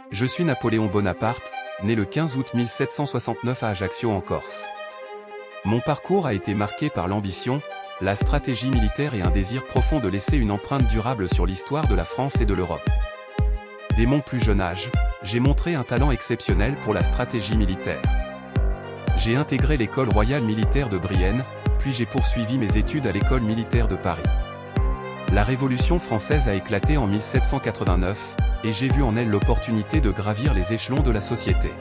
Je suis Napoléon Bonaparte, né le 15 août 1769 à Ajaccio en Corse. Mon parcours a été marqué par l'ambition, la stratégie militaire et un désir profond de laisser une empreinte durable sur l'histoire de la France et de l'Europe. Dès mon plus jeune âge, j'ai montré un talent exceptionnel pour la stratégie militaire. J'ai intégré l'école royale militaire de Brienne, puis j'ai poursuivi mes études à l'école militaire de Paris. La Révolution française a éclaté en 1789, et j'ai vu en elle l'opportunité de gravir les échelons de la société.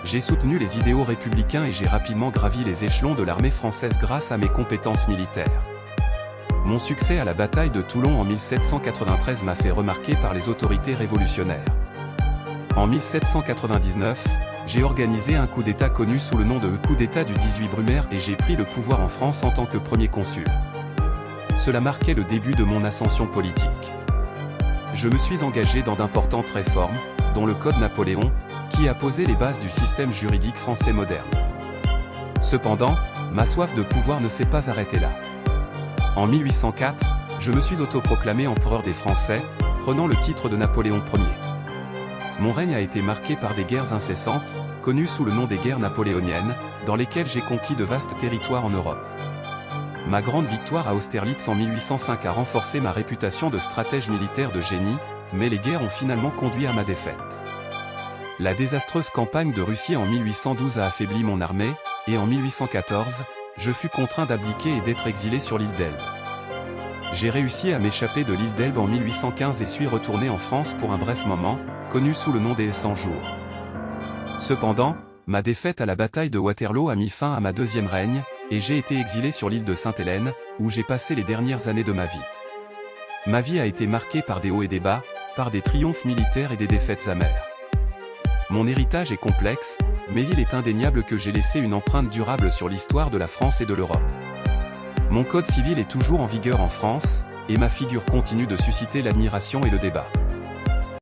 J'ai soutenu les idéaux républicains et j'ai rapidement gravi les échelons de l'armée française grâce à mes compétences militaires. Mon succès à la bataille de Toulon en 1793 m'a fait remarquer par les autorités révolutionnaires. En 1799, j'ai organisé un coup d'État connu sous le nom de coup d'État du 18 Brumaire et j'ai pris le pouvoir en France en tant que premier consul. Cela marquait le début de mon ascension politique. Je me suis engagé dans d'importantes réformes, dont le Code Napoléon, qui a posé les bases du système juridique français moderne. Cependant, ma soif de pouvoir ne s'est pas arrêtée là. En 1804, je me suis autoproclamé empereur des Français, prenant le titre de Napoléon Ier. Mon règne a été marqué par des guerres incessantes, connues sous le nom des guerres napoléoniennes, dans lesquelles j'ai conquis de vastes territoires en Europe. Ma grande victoire à Austerlitz en 1805 a renforcé ma réputation de stratège militaire de génie, mais les guerres ont finalement conduit à ma défaite. La désastreuse campagne de Russie en 1812 a affaibli mon armée, et en 1814, je fus contraint d'abdiquer et d'être exilé sur l'île d'Elbe. J'ai réussi à m'échapper de l'île d'Elbe en 1815 et suis retourné en France pour un bref moment, connu sous le nom des 100 jours. Cependant, ma défaite à la bataille de Waterloo a mis fin à ma deuxième règne, et j'ai été exilé sur l'île de Sainte-Hélène, où j'ai passé les dernières années de ma vie. Ma vie a été marquée par des hauts et des bas, par des triomphes militaires et des défaites amères. Mon héritage est complexe, mais il est indéniable que j'ai laissé une empreinte durable sur l'histoire de la France et de l'Europe. Mon code civil est toujours en vigueur en France, et ma figure continue de susciter l'admiration et le débat.